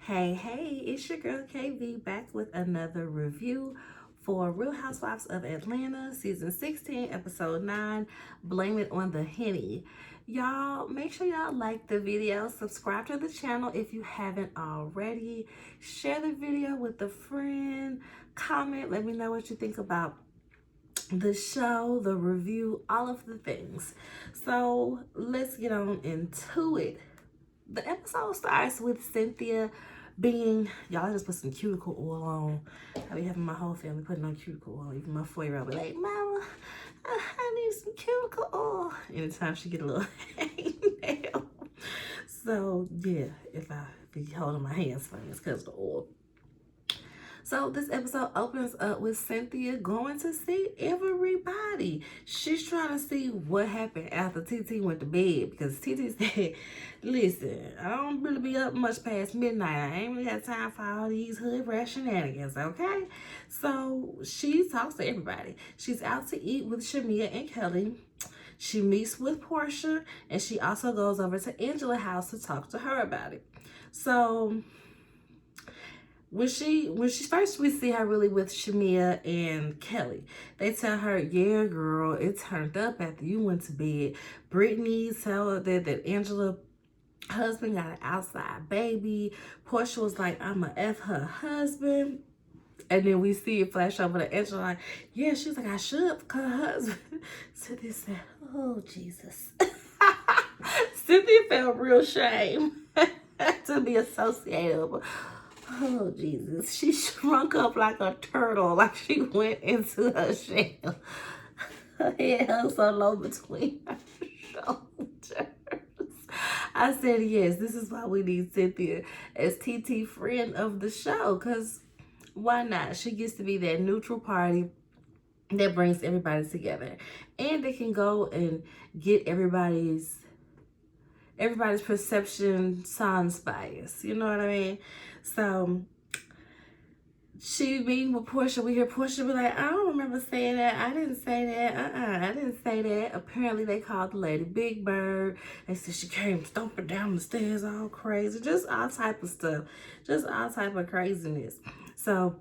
Hey, it's your girl KV back with another review for Real Housewives of Atlanta, season 16, episode 9, Blame It on the Henny. Y'all, make sure y'all like the video, subscribe to the channel if you haven't already, share the video with a friend, comment, let me know what you think about the show, the review, all of the things. So let's get on into it. The episode starts with Cynthia being, y'all, I just put some cuticle oil on. I be having my whole family putting on cuticle oil. Even my 4-year-old be like, Mama, I need some cuticle oil. Anytime she get a little hangnail. So yeah, if I be holding my hands funny, it's because of the oil. So this episode opens up with Cynthia going to see everybody. She's trying to see what happened after TT went to bed, because TT said, listen, I don't really be up much past midnight. I ain't really got time for all these hood rat shenanigans, okay? So she talks to everybody. She's out to eat with Shamia and Kelly. She meets with Portia, and she also goes over to Angela's house to talk to her about it. So when she first, we see her really with Shamia and Kelly. They tell her, yeah, girl, it turned up after you went to bed. Brittany tell her that Angela's husband got an outside baby. Portia was like, I'ma F her husband. And then we see it flash over to Angela like, yeah, she's like, I should fuck her husband. So they said, oh, Jesus. Cynthia felt real shame to be associated with. Oh, Jesus. She shrunk up like a turtle, like she went into her shell. Her head hung so low between her shoulders. I said, yes, this is why we need Cynthia as TT friend of the show, because why not? She gets to be that neutral party that brings everybody together. And they can go and get everybody's perception sans bias. You know what I mean? So she meeting with Portia. We hear Portia be like, I don't remember saying that. I didn't say that. I didn't say that. Apparently they called the lady Big Bird. They said she came stomping down the stairs all crazy. Just all type of stuff. Just all type of craziness. So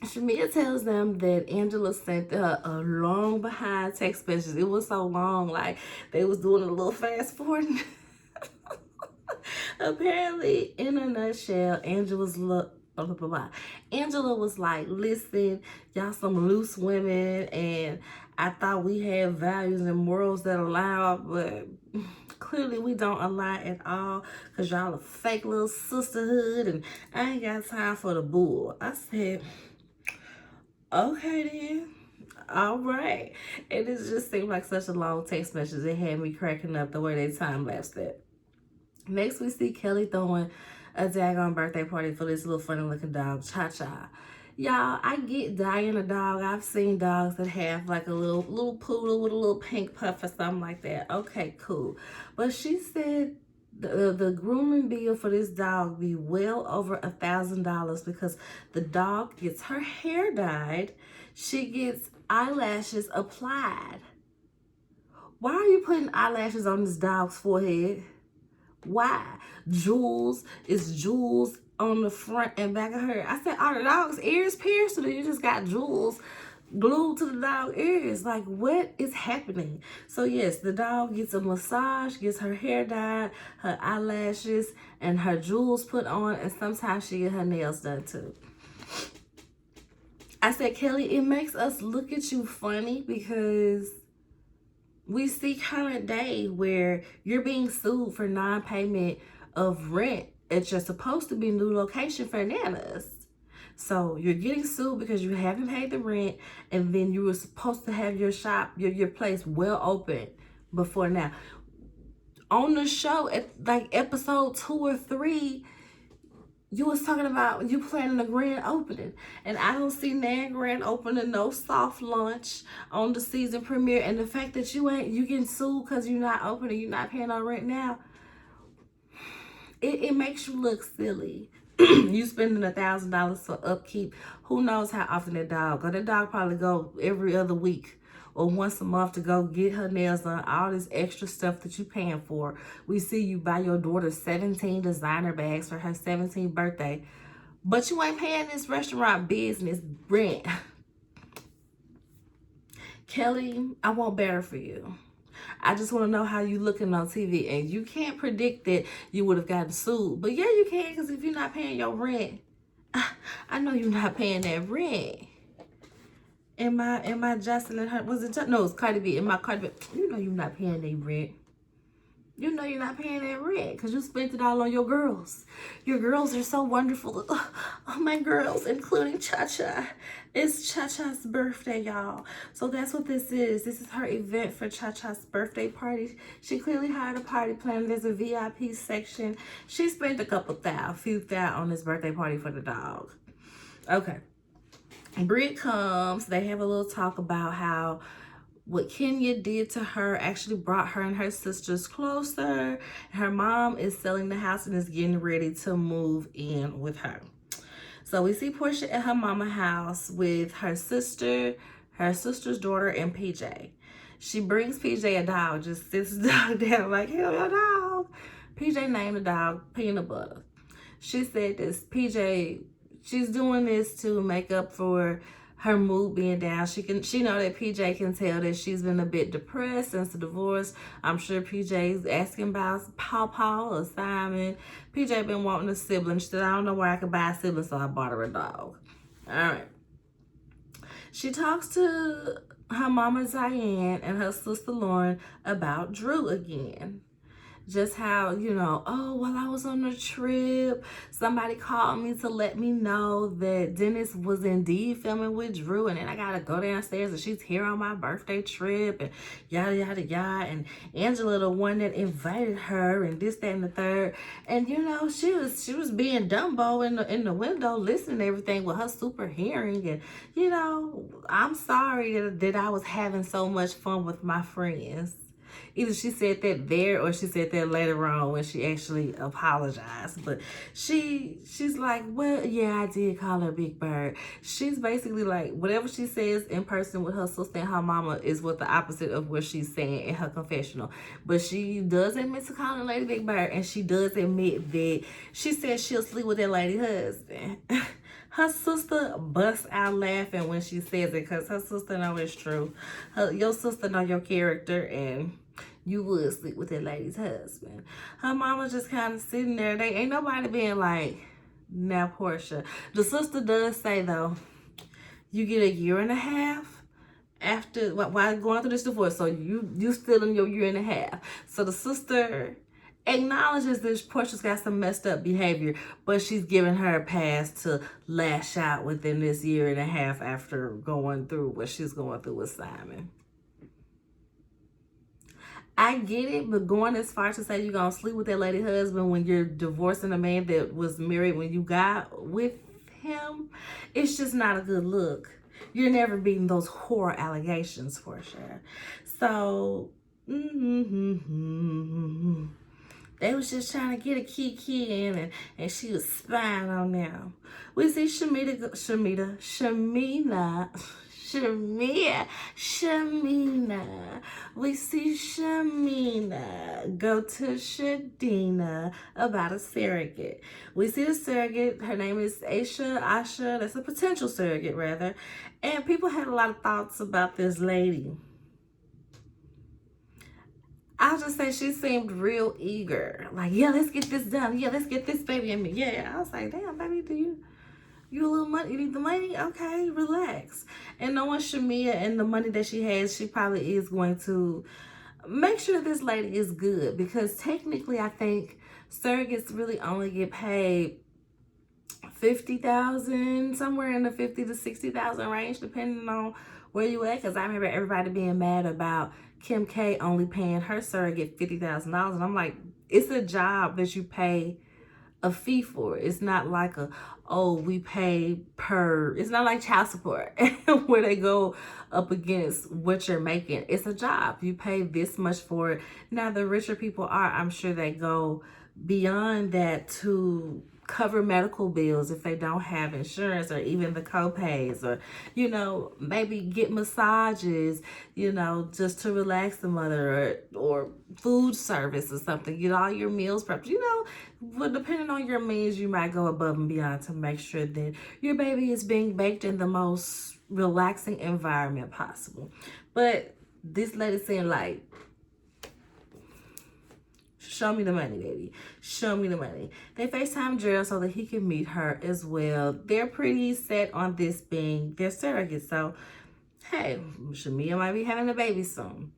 Shamia tells them that Angela sent her a long behind text message. It was so long, like they was doing a little fast forwarding. Apparently, in a nutshell, Angela was like, listen, y'all some loose women, and I thought we had values and morals that align, but clearly we don't align at all, because y'all a fake little sisterhood, and I ain't got time for the bull. I said, okay then. All right. And it just seemed like such a long text message. It had me cracking up the way they time-lapsed it. Next, we see Kelly throwing a daggone birthday party for this little funny looking dog, Cha-Cha. Y'all, I get dying a dog. I've seen dogs that have like a little poodle with a little pink puff or something like that. Okay, cool. But she said the grooming bill for this dog be well over $1,000, because the dog gets her hair dyed. She gets eyelashes applied. Why are you putting eyelashes on this dog's forehead? Why? Jewels on the front and back of her. I said, are the dog's ears pierced, or you just got jewels glued to the dog's ears? Like, what is happening? So yes, the dog gets a massage, gets her hair dyed, her eyelashes, and her jewels put on, and sometimes she get her nails done too. I said, Kelly, it makes us look at you funny, because we see current day where you're being sued for non-payment of rent at your supposed to be new location for Nana's. So you're getting sued because you haven't paid the rent, and then you were supposed to have your shop, your place well open before now. On the show, at like episode 2 or 3, you was talking about you planning a grand opening, and I don't see Nan grand opening, no soft launch on the season premiere, and the fact that you getting sued because you're not opening, you're not paying no rent now, it makes you look silly. You spending $1,000 for upkeep. Who knows how often that dog go? That dog probably go every other week or once a month to go get her nails done, all this extra stuff that you paying for. We see you buy your daughter 17 designer bags for her 17th birthday, but you ain't paying this restaurant business rent. Kelly, I want better for you. I just want to know how you looking on TV, and you can't predict that you would have gotten sued. But yeah, you can, because if you're not paying your rent, I know you're not paying that rent. Am I Jocelyn? Was it? No, it's Cardi B. Am I Cardi B? You know you're not paying that rent. You know you're not paying that rent because you spent it all on your girls. Your girls are so wonderful. Oh, my girls, including Cha-Cha. It's Cha-Cha's birthday, y'all. So that's what this is. This is her event for Cha-Cha's birthday party. She clearly hired a party planner. There's a VIP section. She spent a few thou on this birthday party for the dog. Okay. Britt comes. They have a little talk about how what Kenya did to her actually brought her and her sisters closer. Her mom is selling the house and is getting ready to move in with her. So we see Portia at her mama's house with her sister, her sister's daughter, and PJ. She brings PJ a dog, just sits the dog down like, hell, your dog. PJ named the dog Peanut Butter. She said this, PJ, she's doing this to make up for her mood being down. She know that PJ can tell that she's been a bit depressed since the divorce. I'm sure PJ's asking about Paw or Simon. PJ been wanting a sibling. She said, I don't know where I could buy a sibling, so I bought her a dog. All right. She talks to her mama Diane and her sister Lauren about Drew again. Just how, you know, oh, while I was on the trip, somebody called me to let me know that Dennis was indeed filming with Drew, and then I gotta go downstairs and she's here on my birthday trip, and yada, yada, yada, and Angela, the one that invited her, and this, that, and the third. And, you know, she was being Dumbo in the window, listening to everything with her super hearing, and, you know, I'm sorry that I was having so much fun with my friends. Either she said that there or she said that later on when she actually apologized. But she's like, well, yeah, I did call her Big Bird. She's basically like, whatever she says in person with her sister and her mama is what the opposite of what she's saying in her confessional. But she does admit to calling Lady Big Bird, and she does admit that she said she'll sleep with that lady husband. Her sister busts out laughing when she says it, because her sister know it's true. Your sister know your character, and you would sleep with that lady's husband. Her mama just kind of sitting there. They ain't nobody being like, now Portia. The sister does say, though, you get 1.5 years after, while going through this divorce. So you still in your 1.5 years. So the sister acknowledges that Portia's got some messed up behavior, but she's giving her a pass to lash out within this 1.5 years after going through what she's going through with Simon. I get it, but going as far to say you're going to sleep with that lady husband when you're divorcing a man that was married when you got with him, it's just not a good look. You're never beating those horror allegations, for sure. So, they was just trying to get a key in, and she was spying on them. We see Shamina. We see Shamina go to Shadina about a surrogate. We see the surrogate. Her name is Asha. That's a potential surrogate, rather. And people had a lot of thoughts about this lady. I'll just say she seemed real eager. Like, yeah, let's get this done. Yeah, let's get this baby in me. Yeah, I was like, damn, baby, you a little money? You need the money? Okay, relax. And knowing Shamia and the money that she has, she probably is going to make sure this lady is good. Because technically, I think surrogates really only get paid $50,000, somewhere in the $50,000 to $60,000 range, depending on where you at. Because I remember everybody being mad about Kim K only paying her surrogate $50,000, and I'm like, it's a job that you pay a fee for. It's not like we pay per. It's not like child support where they go up against what you're making. It's a job. You pay this much for it. Now the richer people are, I'm sure they go beyond that to cover medical bills if they don't have insurance, or even the co-pays, or, you know, maybe get massages, you know, just to relax the mother, or food service or something, get all your meals prepped, you know. Well, depending on your means, you might go above and beyond to make sure that your baby is being baked in the most relaxing environment possible. But this lady saying, like, show me the money, baby. Show me the money. They FaceTime Gerald so that he can meet her as well. They're pretty set on this being their surrogate. So, hey, Shamia might be having a baby soon.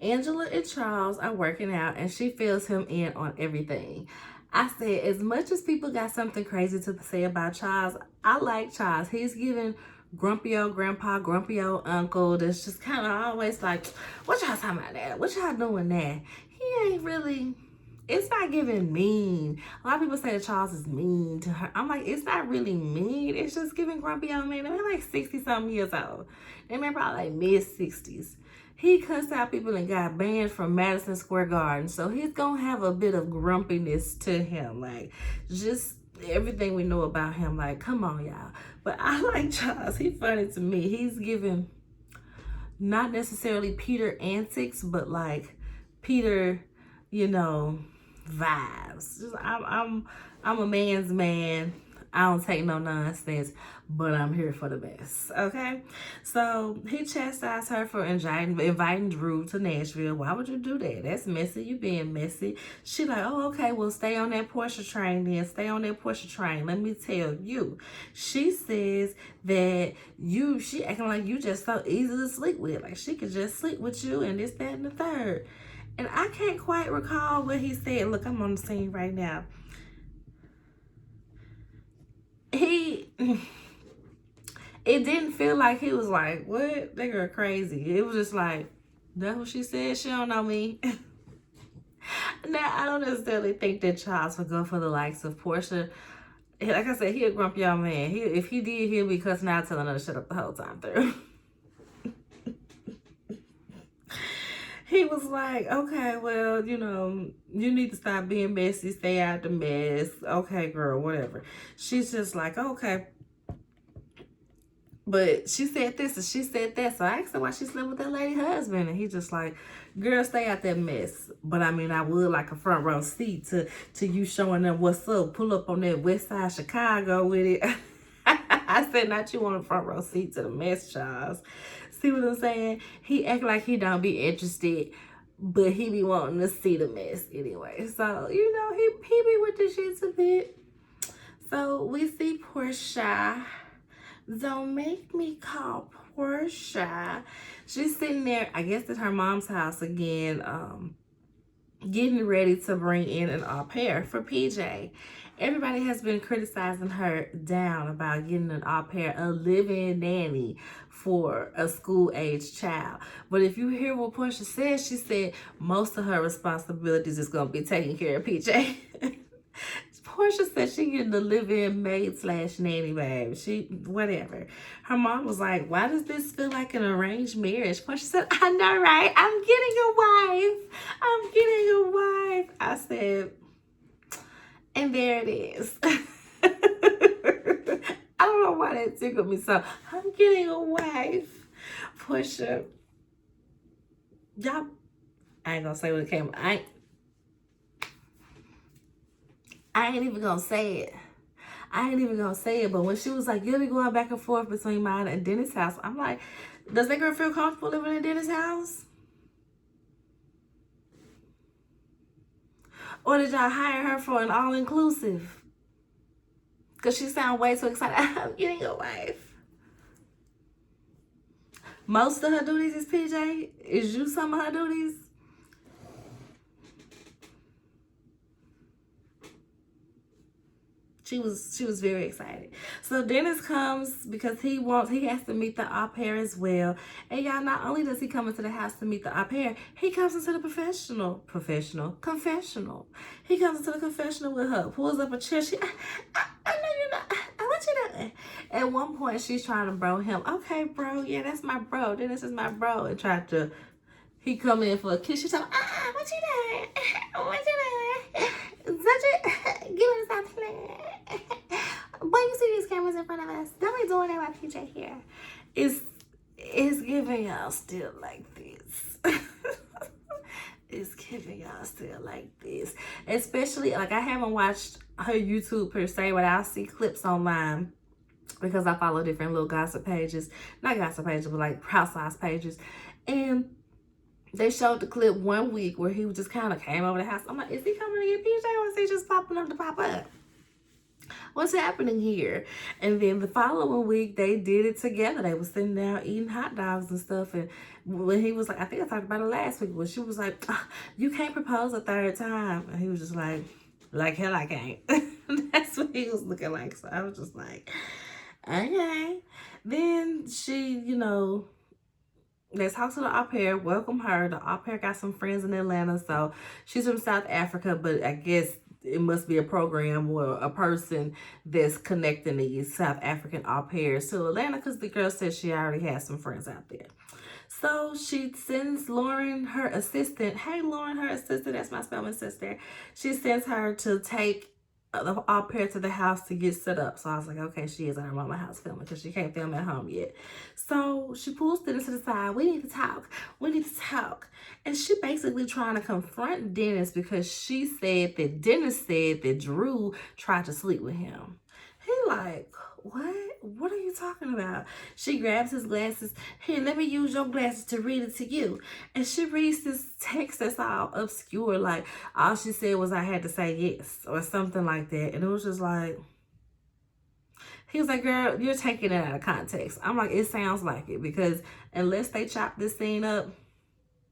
Angela and Charles are working out, and she fills him in on everything. I said, as much as people got something crazy to say about Charles, I like Charles. He's giving grumpy old grandpa, grumpy old uncle that's just kind of always like, what y'all talking about that? What y'all doing that? He ain't really, it's not giving mean. A lot of people say that Charles is mean to her. I'm like, it's not really mean. It's just giving grumpy old man. They're like 60-something years old. They're probably like mid-60s. He cussed out people and got banned from Madison Square Garden. So he's going to have a bit of grumpiness to him. Like, just everything we know about him. Like, come on, y'all. But I like Charles. He's funny to me. He's giving not necessarily Peter antics, but like Peter, you know, vibes. Just, I'm a man's man. I don't take no nonsense, but I'm here for the best, okay? So he chastised her for inviting Drew to Nashville. Why would you do that? That's messy. You being messy. She like, oh, okay, well, stay on that Porsche train then. Stay on that Porsche train. Let me tell you. She says that she acting like you just so easy to sleep with. Like, she could just sleep with you and this, that, and the third. And I can't quite recall what he said. Look, I'm on the scene right now. It didn't feel like he was like, what? That girl crazy. It was just like, that's what she said. She don't know me. Now, I don't necessarily think that Charles would go for the likes of Portia. Like I said, he a grumpy young man. If he did, he'll be cussing out, telling her to shut up the whole time through. He was like, okay, well, you know, you need to stop being messy. Stay out the mess. Okay, girl, whatever. She's just like, okay. But she said this and she said that. So I asked her why she slept with that lady husband. And he just like, girl, stay out that mess. But I mean, I would like a front row seat to you showing them what's up. Pull up on that west side Chicago with it. I said, not you on the front row seat to the mess, Charles. See what I'm saying? He act like he don't be interested, but he be wanting to see the mess anyway. So, you know, he be with the shits a bit. So we see Portia. Don't make me call Portia. She's sitting there, I guess, at her mom's house again, getting ready to bring in an au pair for PJ. Everybody has been criticizing her down about getting an au pair, a living nanny for a school-age child. But if you hear what Portia said, she said most of her responsibilities is going to be taking care of PJ. Portia said she getting the live-in maid/nanny, babe. Whatever. Her mom was like, why does this feel like an arranged marriage? Portia said, I know, right? I'm getting a wife. I'm getting a wife. I said, and there it is. I don't know why that tickled me so. I'm getting a wife. Portia. Y'all, I ain't gonna say what it came. I ain't even gonna say it. I ain't even gonna say it. But when she was like, you'll be going back and forth between mine and Dennis' house, I'm like, does that girl feel comfortable living in Dennis' house? Or did y'all hire her for an all-inclusive? Because she sounds way too excited. I'm getting a wife. Most of her duties is PJ. Is you some of her duties? She was very excited. So Dennis comes because he has to meet the au pair as well. And y'all, not only does he come into the house to meet the au pair, he comes into the confessional. He comes into the confessional with her, pulls up a chair. I know you're not. What you doing? At one point, she's trying to bro him. Okay, bro. Yeah, that's my bro. Dennis is my bro. And he come in for a kiss. She's like, what you doing? What you doing? Such a, give me this out. cameras in front of us. Don't be doing that while PJ here. It's giving y'all still like this. It's giving y'all still like this. Especially, like, I haven't watched her YouTube per se, but I'll see clips online because I follow different little gossip pages. Not gossip pages, but like Housewives pages. And they showed the clip one week where he just kind of came over the house. I'm like, is he coming to get PJ or is he just popping up to pop up? What's happening here? And then the following week, they did it together. They were sitting down eating hot dogs and stuff. And when he was like, I think I talked about it last week, when she was like, you can't propose a third time. And he was just like hell I can't. That's what he was looking like. So I was just like, okay. Then she, you know, they talked to the au pair, welcome her. The au pair got some friends in Atlanta. So she's from South Africa, but I guess it must be a program or a person that's connecting these South African au pairs to Atlanta, because the girl said she already has some friends out there. So she sends Lauren, her assistant. Hey, Lauren, her assistant. That's my Spelman sister. She sends her to take the au pair to the house to get set up. So I was like, okay, she is at her mama's house filming because she can't film at home yet. So she pulls Dennis to the side. We need to talk. We need to talk. And she basically trying to confront Dennis because she said that Dennis said that Drew tried to sleep with him. He like, what? What are you talking about? She grabs his glasses. Here, let me use your glasses to read it to you. And she reads this text that's all obscure. Like, all she said was, I had to say yes, or something like that. And it was just like, he was like, girl, you're taking it out of context. I'm like, it sounds like it, because unless they chop this scene up,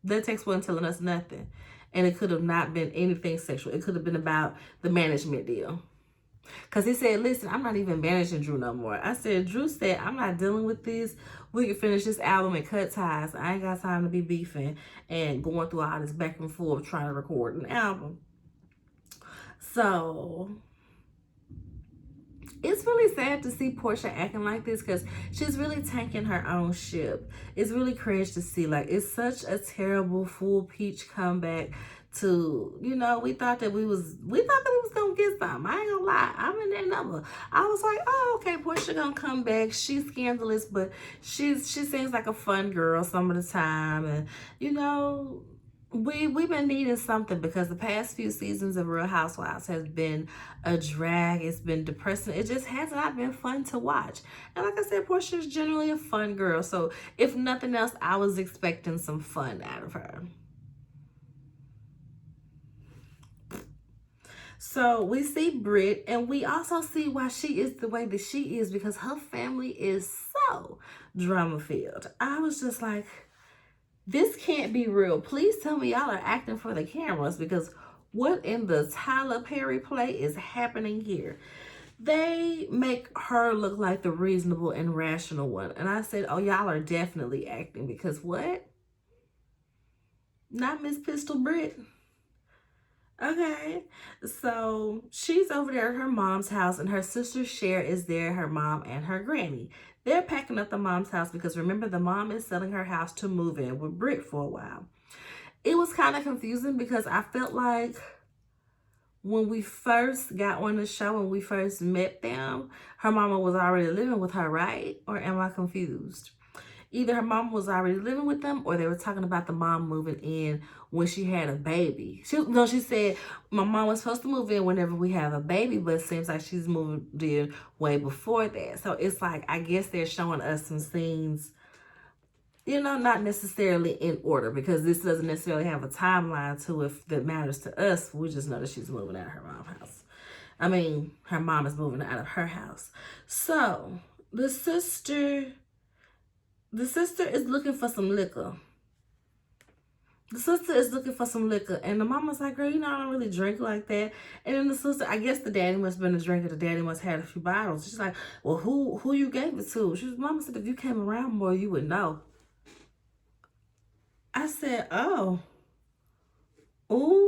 that text wasn't telling us nothing. And it could have not been anything sexual. It could have been about the management deal. Because he said, listen, I'm not even managing Drew no more. I said, Drew said, I'm not dealing with this. We can finish this album and cut ties. I ain't got time to be beefing and going through all this back and forth trying to record an album. So it's really sad to see Portia acting like this, because she's really tanking her own ship. It's really cringe to see. Like, it's such a terrible full peach comeback to, you know, we thought that we was gonna get something. I ain't gonna lie, I'm in that number. I was like, oh, okay, Portia gonna come back. She's scandalous, but she seems like a fun girl some of the time. And, you know, we've been needing something, because the past few seasons of Real Housewives has been a drag. It's been depressing. It just has not been fun to watch. And like I said, Portia's generally a fun girl. So if nothing else, I was expecting some fun out of her. So we see Britt, and we also see why she is the way that she is, because her family is so drama-filled. I was just like, this can't be real. Please tell me y'all are acting for the cameras, because what in the Tyler Perry play is happening here? They make her look like the reasonable and rational one. And I said, oh, y'all are definitely acting, because what? Not Miss Pistol Britt. Okay, so she's over there at her mom's house, and her sister Cher is there, her mom and her granny. They're packing up the mom's house because, remember, the mom is selling her house to move in with Britt for a while. It was kind of confusing because I felt like when we first got on the show, when we first met them, her mama was already living with her, right? Or am I confused? Either her mom was already living with them, or they were talking about the mom moving in when she had a baby. She said, my mom was supposed to move in whenever we have a baby, but it seems like she's moved in way before that. So it's like, I guess they're showing us some scenes, you know, not necessarily in order, because this doesn't necessarily have a timeline to it that matters to us. We just know that she's moving out of her mom's house. I mean, her mom is moving out of her house. So the sister is looking for some liquor. The sister is looking for some liquor. And the mama's like, girl, you know, I don't really drink like that. And then the sister, I guess the daddy must have been a drinker. The daddy must have had a few bottles. She's like, well, who you gave it to? Mama said, if you came around more, you would know. I said, oh. Ooh.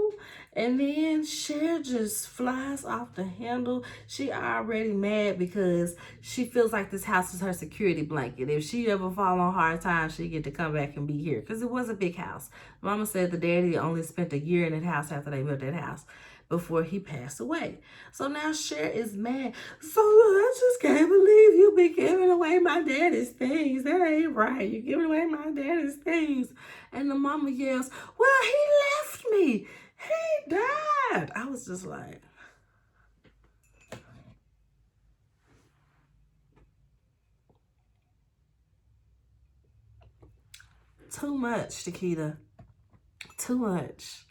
And then Cher just flies off the handle. She already mad because she feels like this house is her security blanket. If she ever fall on hard times, she get to come back and be here. Because it was a big house. Mama said the daddy only spent a year in that house after they built that house. before he passed away. So now Cher is mad. So I just can't believe you be giving away my daddy's things. That ain't right. You giving away my daddy's things. And the mama yells, well, he left me. He died. I was just like, too much, Chiquita. Too much.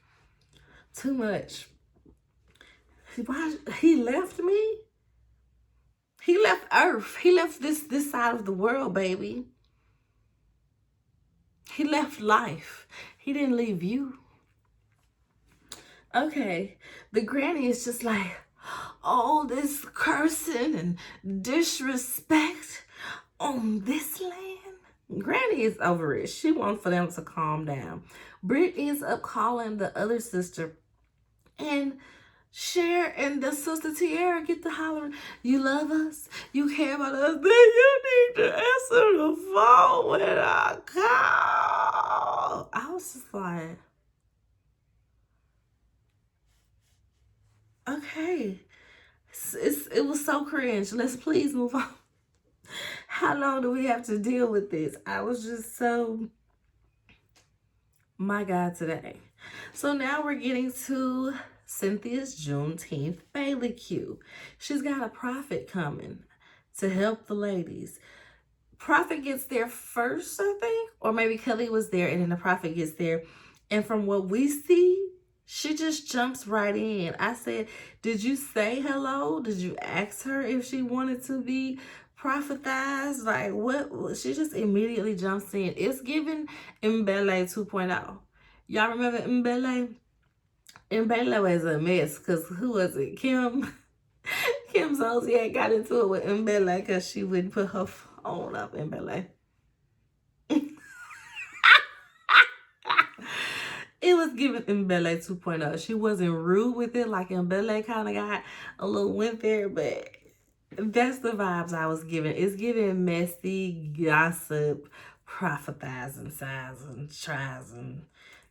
Too much. Why he left me? He left Earth. He left this side of the world, baby. He left life. He didn't leave you. Okay. The granny is just like, all this cursing and disrespect on this land. Granny is over it. She wants for them to calm down. Britt ends up calling the other sister, and Cher and the sister Tiara get to hollering, you love us, you care about us, then you need to answer the phone when I call. I was just like, okay. It was so cringe. Let's please move on. How long do we have to deal with this? I was just so, my God, today. So now we're getting to Cynthia's Juneteenth Bailey Q. She's got a prophet coming to help the ladies. Prophet gets there first, I think, or maybe Kelly was there and then the prophet gets there. And from what we see, she just jumps right in. I said, did you say hello? Did you ask her if she wanted to be prophetized? Like, what? She just immediately jumps in. It's giving Mbele 2.0. Y'all remember Mbele? Mbele was a mess because who was it? Kim Zolciak got into it with Mbele because she wouldn't put her phone up. Mbele. It was giving Mbele 2.0. She wasn't rude with it like Mbele kind of got a little went there, but that's the vibes I was giving. It's giving messy gossip, prophetizing, sizing, trizing,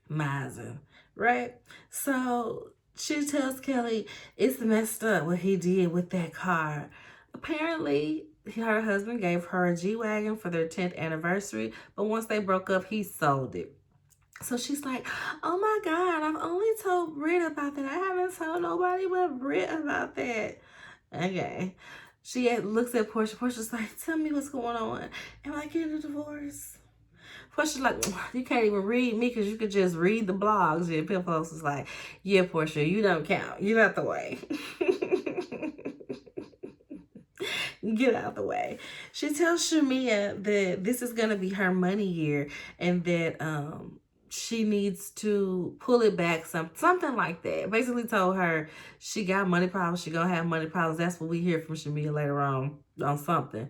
mizing, right? So she tells Kelly it's messed up what he did with that car. Apparently, her husband gave her a G-Wagon for their 10th anniversary, but once they broke up, he sold it. So she's like, oh my God, I've only told Britt about that. I haven't told nobody but Britt about that. Okay. She looks at Portia. Portia's like, tell me what's going on. Am I getting a divorce? Portia's like, you can't even read me because you could just read the blogs. And Pimpo's is like, yeah, Portia, you don't count. You're not the way. Get out the way. She tells Shamia that this is going to be her money year and that she needs to pull it back, something like that. Basically told her she got money problems, she gonna have money problems. That's what we hear from Shamia later on something.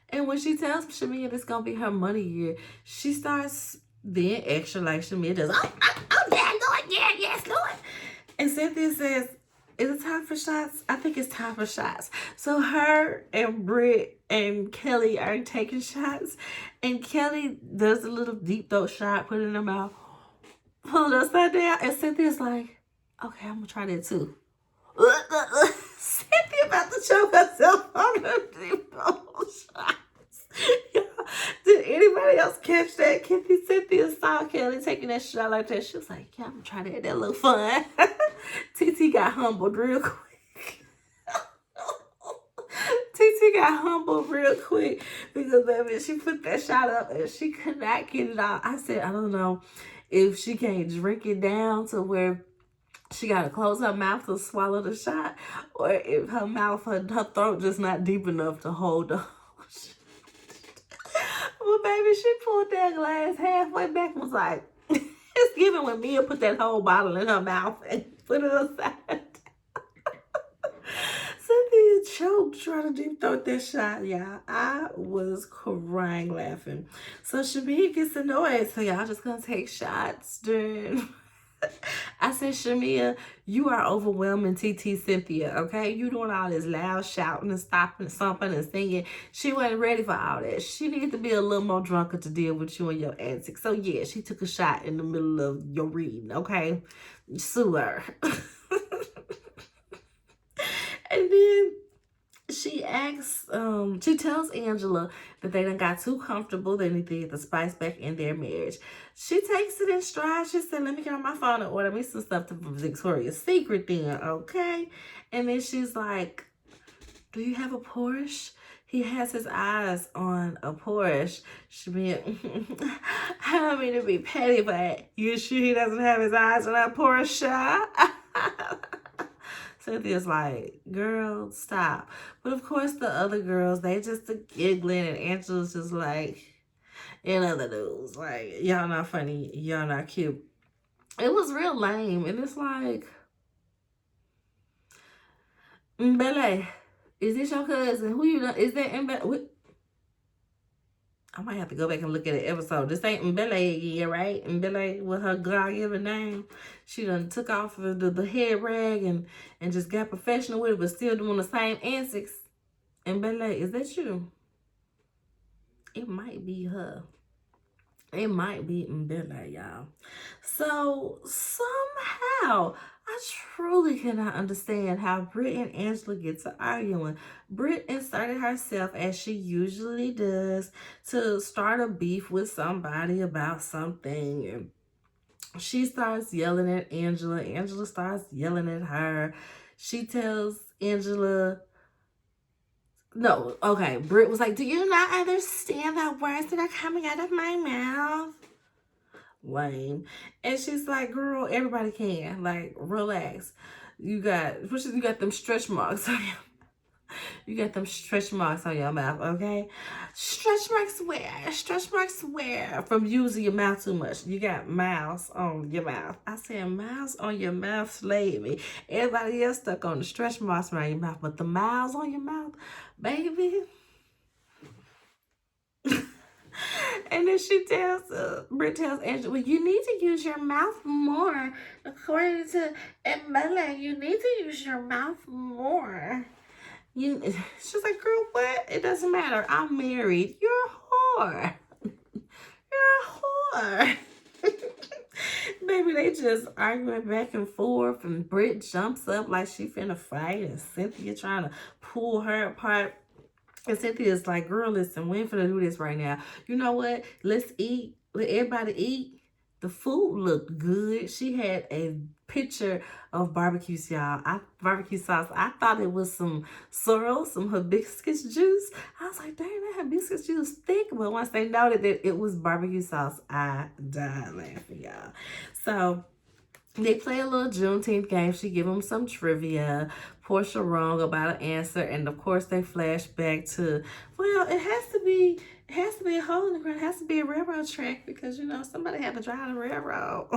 And when she tells Shamia this gonna be her money year, she starts being extra like Shamia does. Oh, yeah, Lord, yeah, yes, Lord. And Cynthia says, is it time for shots? I think it's time for shots. So her and Britt and Kelly are taking shots. And Kelly does a little deep throat shot, put it in her mouth, pull it upside down. And Cynthia's like, okay, I'm going to try that too. Cynthia about to choke herself on the deep throat shots. Did anybody else catch that? Cynthia saw Kelly taking that shot like that. She was like, yeah, I'm going to try that. That look fun. TT got humbled real quick. TT got humbled real quick because, baby, she put that shot up and she could not get it out. I said, I don't know if she can't drink it down to where she got to close her mouth to swallow the shot, or if her mouth, her throat just not deep enough to hold the whole shot. Well, baby, she pulled that glass halfway back and was like, it's giving when Mia put that whole bottle in her mouth and put it aside. Cynthia choked trying to deep throat that shot, y'all. I was crying laughing. So Shamia gets annoyed. So y'all just gonna take shots during... I said, Shamia, you are overwhelming TT Cynthia, okay? You doing all this loud shouting and stopping, stomping and singing. She wasn't ready for all that. She needed to be a little more drunker to deal with you and your antics. So yeah, she took a shot in the middle of your reading, okay? Sue her. then she asks, she tells Angela that they done got too comfortable. They need to get the spice back in their marriage. She takes it in stride. She said, let me get on my phone and order me some stuff from Victoria's Secret then, okay? And then she's like, do you have a Porsche? He has his eyes on a Porsche. She mean, I don't mean to be petty, but you sure he doesn't have his eyes on a Porsche? Cynthia's like, girl, stop. But of course, the other girls, they just giggling, and Angela's just like, in other news, like, y'all not funny, y'all not cute. It was real lame, and it's like, Mbele, is this your cousin? Who you know? Is that Mbele? I might have to go back and look at the episode. This ain't Mbele again, right? Mbele with her God-given name. She done took off the head rag and just got professional with it, but still doing the same antics. Mbele, is that you? It might be her. It might be Mbele, y'all. So, somehow, I truly cannot understand how Britt and Angela get to arguing. Britt inserted herself, as she usually does, to start a beef with somebody about something. And she starts yelling at Angela. Angela starts yelling at her. She tells Angela... No, okay. Britt was like, do you not understand the words that are coming out of my mouth? Lame. And she's like, girl, everybody can. Like, relax. You got them stretch marks on you got them stretch marks on your mouth, okay? Stretch marks where? Stretch marks where? From using your mouth too much. You got mouths on your mouth. I said mouths on your mouth slayed me. Everybody else stuck on the stretch marks around your mouth, but the mouths on your mouth, baby. And then Britt tells Angela, well, you need to use your mouth more. According to Mbele, you need to use your mouth more. She's like, girl, what? It doesn't matter. I'm married. You're a whore. You're a whore. Baby, they just arguing back and forth, and Britt jumps up like she finna fight, and Cynthia trying to pull her apart. And Cynthia's like, girl, listen, we ain't finna do this right now. You know what? Let's eat. Let everybody eat. The food looked good. She had a picture of barbecue sauce. I thought it was some sorrel, some hibiscus juice. I was like, dang, that hibiscus juice thick. But once they noted that it was barbecue sauce, I died laughing, y'all. So they play a little Juneteenth game. She give them some trivia. Portia wrong about an answer, and of course they flash back to, well, it has to be a hole in the ground. It has to be a railroad track because, you know, somebody had to drive the railroad.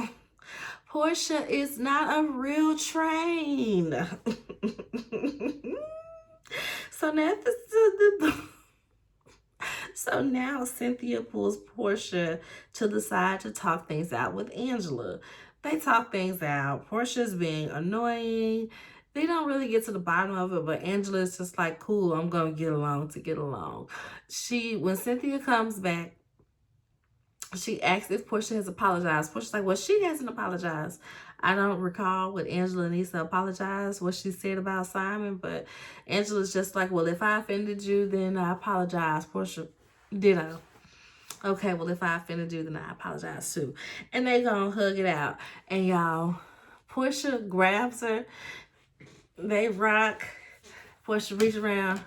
Portia is not a real train. So now Cynthia pulls Portia to the side to talk things out with Angela. They talk things out. Portia's being annoying. They don't really get to the bottom of it, but Angela's just like, cool, I'm going to get along to get along. When Cynthia comes back, she asks if Portia has apologized. Portia's like, well, she hasn't apologized. I don't recall what Angela needs to apologize, what she said about Simon, but Angela's just like, well, if I offended you, then I apologize. Portia, ditto. Okay, well, if I offended you, then I apologize too. And they gonna hug it out. And y'all, Portia grabs her. They rock. Portia reach around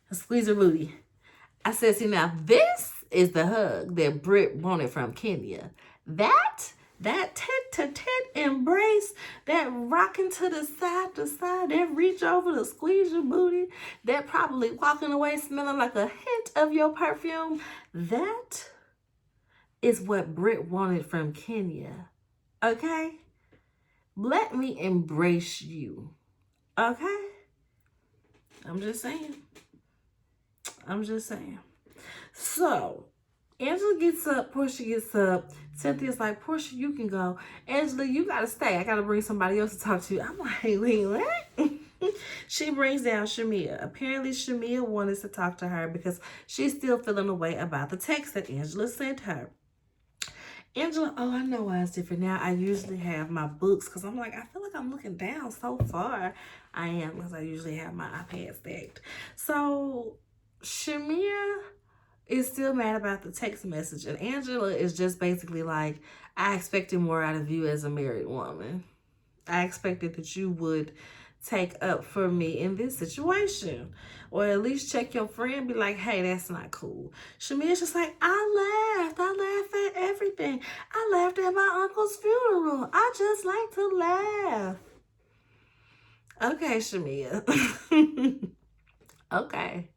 and squeeze her booty. I said, see, now this is the hug that Britt wanted from Kenya. That tit-to-tit embrace, that rocking to side, that reach over to squeeze your booty, that probably walking away smelling like a hint of your perfume, that is what Britt wanted from Kenya. Okay? Let me embrace you. Okay? I'm just saying. So, Angela gets up, Portia gets up. Cynthia's like, Portia, you can go. Angela, you gotta stay. I gotta bring somebody else to talk to you. I'm like, wait, what? She brings down Shamia. Apparently, Shamia wanted to talk to her because she's still feeling a way about the text that Angela sent her. Angela, oh, I know why it's different now. I usually have my books because I'm like, I feel like I'm looking down so far. I am, because I usually have my iPad stacked. So Shamia is still mad about the text message, and Angela is just basically like, I expected more out of you as a married woman. I expected that you would take up for me in this situation, or at least check your friend, be like, hey, that's not cool. Shamia's just like, I laughed at everything. I laughed at my uncle's funeral. I just like to laugh. Okay, Shamia. Okay.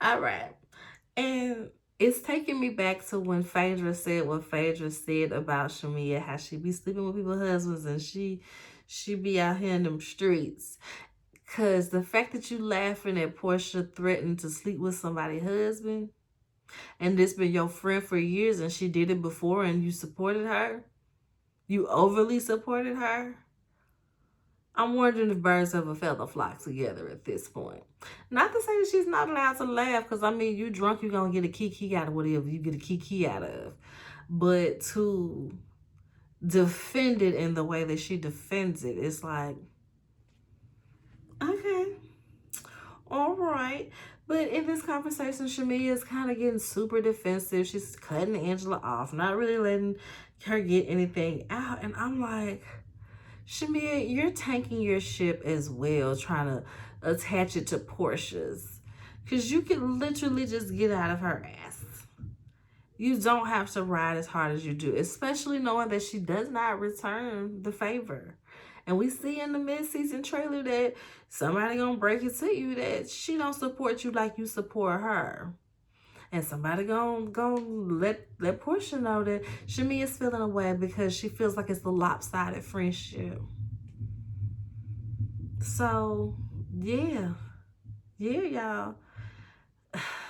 All right. And it's taking me back to when Phaedra said what Phaedra said about Shamia, how she be sleeping with people's husbands and she be out here in them streets. Cause the fact that you laughing at Portia threatening to sleep with somebody's husband, and this been your friend for years, and she did it before, and you supported her, you overly supported her. I'm wondering if birds of a feather flock together at this point. Not to say that she's not allowed to laugh, because I mean, you drunk, you're gonna get a kiki out of whatever you get a kiki out of. But to defend it in the way that she defends it, it's like, okay, all right. But in this conversation, Shamia is kind of getting super defensive. She's cutting Angela off, not really letting her get anything out. And I'm like, Shamia, you're tanking your ship as well, trying to attach it to Portia's. Because you can literally just get out of her ass. You don't have to ride as hard as you do, especially knowing that she does not return the favor. And we see in the mid-season trailer that somebody gonna break it to you that she don't support you like you support her. And somebody gonna let Portia know that Shamia's feeling away because she feels like it's a lopsided friendship. So, yeah, y'all.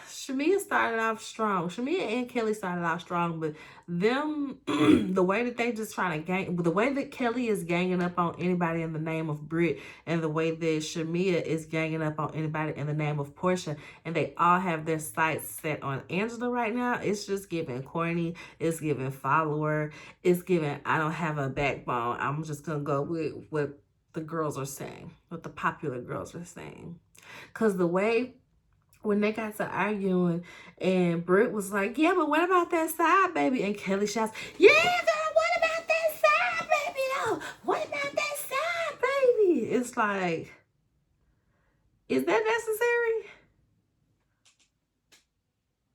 Shamia started off strong. Shamia and Kelly started off strong, but them, the way that they just trying to gang, the way that Kelly is ganging up on anybody in the name of Britt, and the way that Shamia is ganging up on anybody in the name of Portia, and they all have their sights set on Angela right now, it's just giving corny, it's giving follower, it's giving I don't have a backbone. I'm just going to go with what the girls are saying, what the popular girls are saying. Because the way when they got to arguing, and Britt was like, yeah, but what about that side, baby? And Kelly shouts, yeah, girl, what about that side, baby, though? What about that side, baby? It's like, is that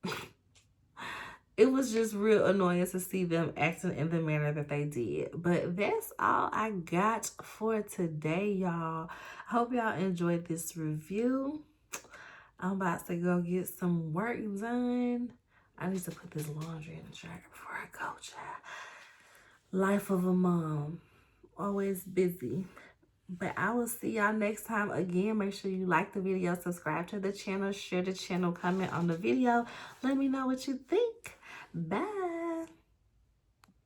necessary? It was just real annoying to see them acting in the manner that they did. But that's all I got for today, y'all. Hope y'all enjoyed this review. I'm about to go get some work done. I need to put this laundry in the dryer before I go, child. Life of a mom. Always busy. But I will see y'all next time again. Make sure you like the video, subscribe to the channel, share the channel, comment on the video. Let me know what you think. Bye.